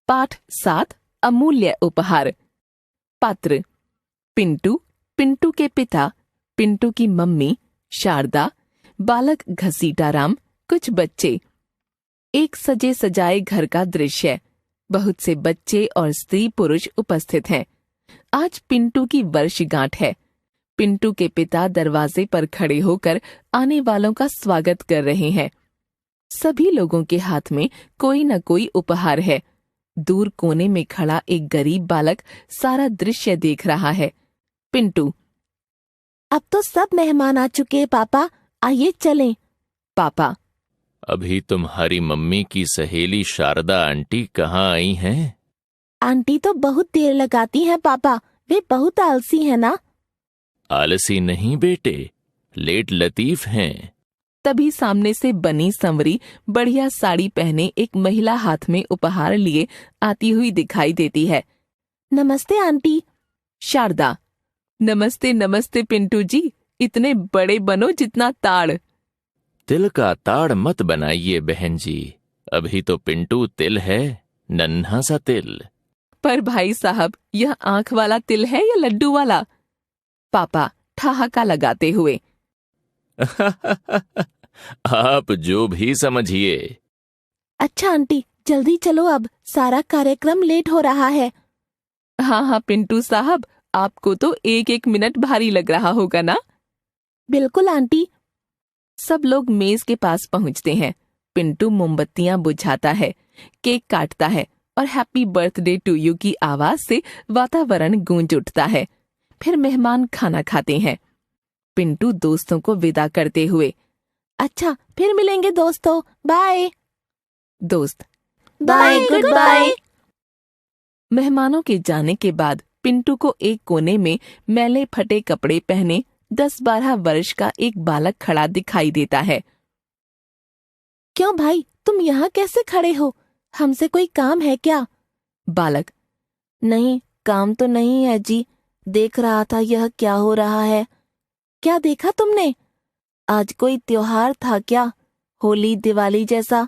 पाठ 7 अमूल्य उपहार। पात्र पिंटू, पिंटू के पिता, पिंटू की मम्मी शारदा, बालक घसीटाराम, कुछ बच्चे। एक सजे सजाए घर का दृश्य। बहुत से बच्चे और स्त्री पुरुष उपस्थित हैं। आज पिंटू की वर्षगांठ है। पिंटू के पिता दरवाजे पर खड़े होकर आने वालों का स्वागत कर रहे हैं। सभी लोगों के हाथ में कोई न कोई उपहार है। दूर कोने में खड़ा एक गरीब बालक सारा दृश्य देख रहा है। पिंटू, अब तो सब मेहमान आ चुके हैं पापा, आइए चलें। पापा, अभी तुम्हारी मम्मी की सहेली शारदा आंटी कहाँ आई हैं? आंटी तो बहुत देर लगाती हैं पापा, वे बहुत आलसी हैं ना। आलसी नहीं बेटे, लेट लतीफ हैं। तभी सामने से बनी संवरी बढ़िया साड़ी पहने एक महिला हाथ में उपहार लिए आती हुई दिखाई देती है। नमस्ते आंटी। शारदा, नमस्ते नमस्ते पिंटू जी, इतने बड़े बनो जितना ताड़। तिल का ताड़ मत बनाइए बहन जी, अभी तो पिंटू तिल है, नन्हा सा तिल। पर भाई साहब, यह आंख वाला तिल है या लड्डू वाला? पापा ठहाका लगाते हुए। आप जो भी समझिए। अच्छा आंटी, जल्दी चलो, अब सारा कार्यक्रम लेट हो रहा है। हाँ पिंटू साहब, आपको तो एक एक मिनट भारी लग रहा होगा ना? बिल्कुल आंटी। सब लोग मेज के पास पहुंचते हैं। पिंटू मोमबत्तियां बुझाता है, केक काटता है और हैप्पी बर्थडे टू यू की आवाज से वातावरण गूंज उठता है। फिर मेहमान खाना खाते हैं। पिंटू दोस्तों को विदा करते हुए, अच्छा फिर मिलेंगे दोस्तों, बाय। दोस्त, बाय, गुड बाय। मेहमानों के जाने के बाद पिंटू को एक कोने में मैले फटे कपड़े पहने 10-12 वर्ष का एक बालक खड़ा दिखाई देता है। क्यों भाई, तुम यहाँ कैसे खड़े हो? हमसे कोई काम है क्या? बालक, नहीं, काम तो नहीं है जी, देख रहा था यह क्या हो रहा है। क्या देखा तुमने? आज कोई त्योहार था क्या? होली दिवाली जैसा?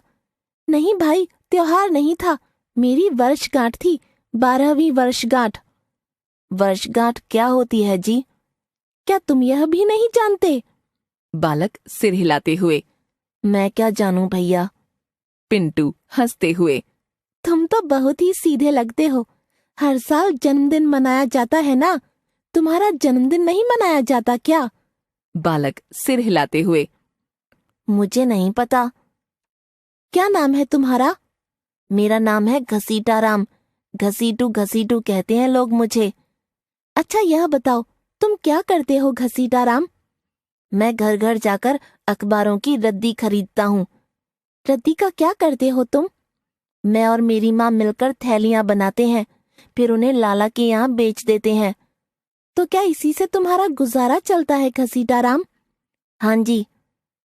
नहीं भाई, त्योहार नहीं था, मेरी वर्षगांठ थी, 12वीं वर्षगांठ। वर्षगांठ क्या होती है जी? क्या तुम यह भी नहीं जानते? बालक सिर हिलाते हुए। मैं क्या जानूं भैया। पिंटू हंसते हुए। तुम तो बहुत ही सीधे लगते हो। हर साल जन्मदिन मनाया जाता है ना, तुम्हारा जन्मदिन नहीं मनाया जाता क्या? बालक सिर हिलाते हुए। मुझे नहीं पता। क्या नाम है तुम्हारा? मेरा नाम है घसीटाराम, घसीटू घसीटू कहते हैं लोग मुझे। अच्छा यह बताओ, तुम क्या करते हो घसीटाराम? मैं घर घर जाकर अखबारों की रद्दी खरीदता हूँ। रद्दी का क्या करते हो तुम? मैं और मेरी माँ मिलकर थैलियाँ बनाते हैं, फिर उन्हें लाला के यहाँ बेच देते हैं। तो क्या इसी से तुम्हारा गुजारा चलता है घसीटाराम? हाँ जी।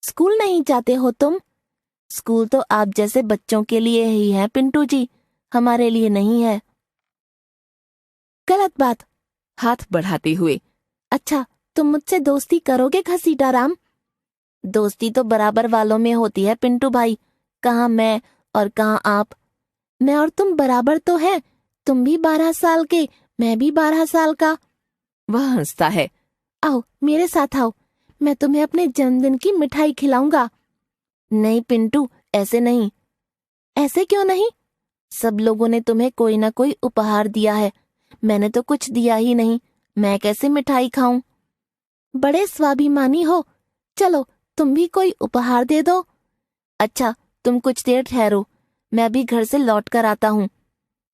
स्कूल नहीं जाते हो तुम? स्कूल तो आप जैसे बच्चों के लिए ही है पिंटू जी, हमारे लिए नहीं है। गलत बात। हाथ बढ़ाते हुए। अच्छा, तुम मुझसे दोस्ती करोगे घसीटाराम? दोस्ती तो बराबर वालों में होती है पिंटू भाई, कहाँ मैं और कहाँ आप। मैं और तुम बराबर तो हैं, तुम भी 12 साल के, मैं भी 12 साल का। वह हंसता है। आओ मेरे साथ आओ, मैं तुम्हें अपने जन्मदिन की मिठाई खिलाऊंगा। नहीं पिंटू, ऐसे नहीं। ऐसे क्यों नहीं? सब लोगों ने तुम्हें कोई ना कोई उपहार दिया है, मैंने तो कुछ दिया ही नहीं, मैं कैसे मिठाई खाऊं? बड़े स्वाभिमानी हो, चलो तुम भी कोई उपहार दे दो। अच्छा तुम कुछ देर ठहरो, मैं भी घर से लौट कर आता हूँ।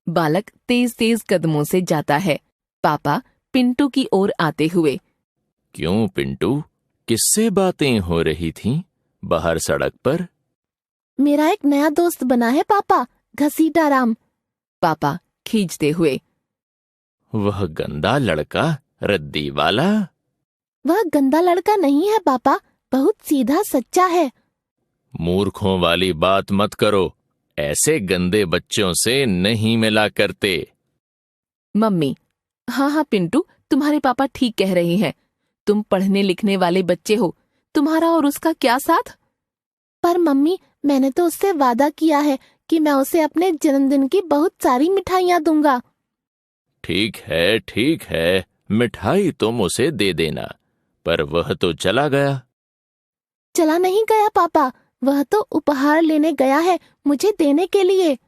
बालक तेज तेज कदमों से जाता है। पापा पिंटू की ओर आते हुए। क्यों पिंटू, किससे बातें हो रही थीं बाहर सड़क पर? मेरा एक नया दोस्त बना है पापा, घसीटाराम। पापा खींचते हुए। वह गंदा लड़का, रद्दी वाला? वह गंदा लड़का नहीं है पापा, बहुत सीधा सच्चा है। मूर्खों वाली बात मत करो, ऐसे गंदे बच्चों से नहीं मिला करते। मम्मी, हाँ पिंटू, तुम्हारे पापा ठीक कह रहे हैं। तुम पढ़ने लिखने वाले बच्चे हो, तुम्हारा और उसका क्या साथ? पर मम्मी, मैंने तो उससे वादा किया है कि मैं उसे अपने जन्मदिन की बहुत सारी मिठाइयाँ दूंगा। ठीक है, मिठाई तुम उसे दे देना, पर वह तो चला गया। चला नहीं गया पापा, वह तो उपहार लेने गया है मुझे देने के लिए।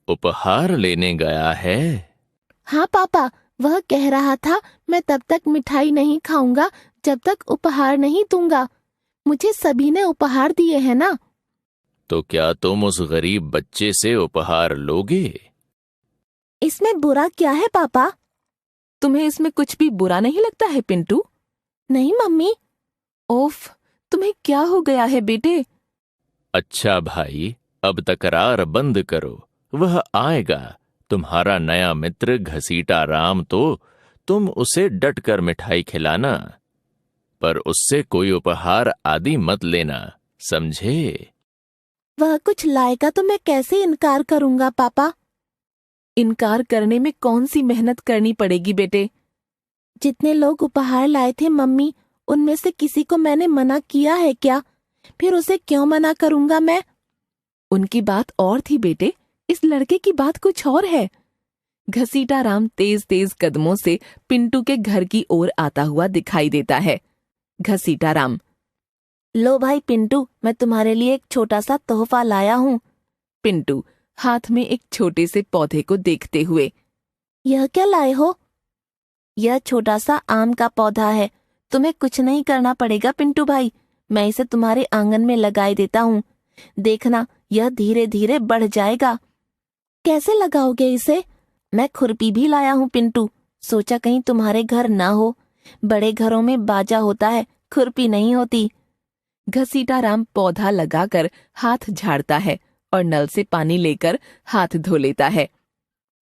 उपहार लेने गया है? हाँ पापा, वह कह रहा था मैं तब तक मिठाई नहीं खाऊंगा जब तक उपहार नहीं दूंगा। मुझे सभी ने उपहार दिए हैं ना। तो क्या तुम उस गरीब बच्चे से उपहार लोगे? इसमें बुरा क्या है पापा? तुम्हें इसमें कुछ भी बुरा नहीं लगता है पिंटू? नहीं मम्मी। ओफ, तुम्हें क्या हो गया है बेटे? अच्छा भाई, अब तकरार बंद करो। वह आएगा, तुम्हारा नया मित्र घसीटा राम, तो तुम उसे डट कर मिठाई खिलाना, पर उससे कोई उपहार आदि मत लेना, समझे? वह कुछ लाएगा तो मैं कैसे इनकार करूंगा पापा? इनकार करने में कौन सी मेहनत करनी पड़ेगी बेटे? जितने लोग उपहार लाए थे मम्मी, उनमें से किसी को मैंने मना किया है क्या? फिर उसे क्यों मना करूंगा मैं? उनकी बात और थी बेटे, इस लड़के की बात कुछ और है। घसीटा राम तेज तेज कदमों से पिंटू के घर की ओर आता हुआ दिखाई देता है। घसीटा राम, लो भाई पिंटू, मैं तुम्हारे लिए एक छोटा सा तोहफा लाया हूँ। पिंटू हाथ में एक छोटे से पौधे को देखते हुए, यह क्या लाए हो? यह छोटा सा आम का पौधा है। तुम्हें कुछ नहीं करना पड़ेगा पिंटू भाई, मैं इसे तुम्हारे आंगन में लगाए देता हूँ। देखना, यह धीरे धीरे बढ़ जाएगा। कैसे लगाओगे इसे? मैं खुरपी भी लाया हूँ पिंटू, सोचा कहीं तुम्हारे घर ना हो। बड़े घरों में बाजा होता है, खुरपी नहीं होती। घसीटा राम पौधा लगाकर हाथ झाड़ता है और नल से पानी लेकर हाथ धो लेता है।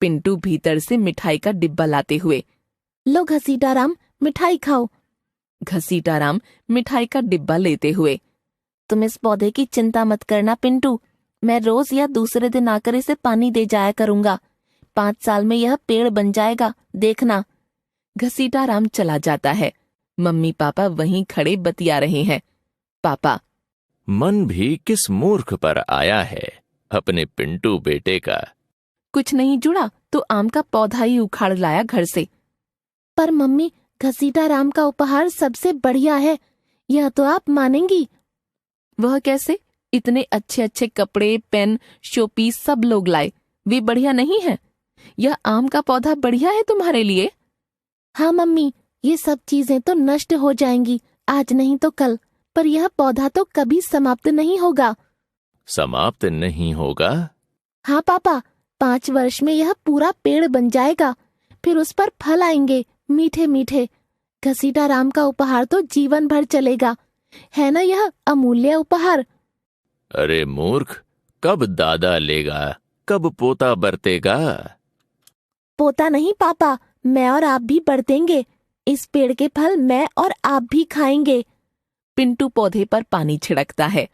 पिंटू भीतर से मिठाई का डिब्बा लाते हुए, लो घसीटा राम, मिठाई खाओ। घसीटा राम मिठाई का डिब्बा लेते हुए, तुम इस पौधे की चिंता मत करना पिंटू, मैं रोज या दूसरे दिन आकर इसे पानी दे जाया करूंगा। 5 साल में यह पेड़ बन जाएगा, देखना। घसीटा राम चला जाता है। मम्मी पापा वहीं खड़े बतिया रहे हैं। पापा, मन भी किस मूर्ख पर आया है, अपने पिंटू बेटे का। कुछ नहीं जुड़ा तो आम का पौधा ही उखाड़ लाया घर से। पर मम्मी, घसीटा राम का उपहार सबसे बढ़िया है, यह तो आप मानेंगी। वह कैसे? इतने अच्छे अच्छे कपड़े, पेन, शोपीस सब लोग लाए, वे बढ़िया नहीं है? यह आम का पौधा बढ़िया है तुम्हारे लिए? हाँ मम्मी, ये सब चीजें तो नष्ट हो जाएंगी, आज नहीं तो कल, पर यह पौधा तो कभी समाप्त नहीं होगा। समाप्त नहीं होगा? हाँ पापा, 5 वर्ष में यह पूरा पेड़ बन जाएगा, फिर उस पर फल आएंगे मीठे मीठे। घसीटा राम का उपहार तो जीवन भर चलेगा, है ना यह अमूल्य उपहार? अरे मूर्ख, कब दादा लेगा, कब पोता बरतेगा? पोता नहीं पापा, मैं और आप भी बरतेंगे। इस पेड़ के फल मैं और आप भी खाएंगे। पिंटू पौधे पर पानी छिड़कता है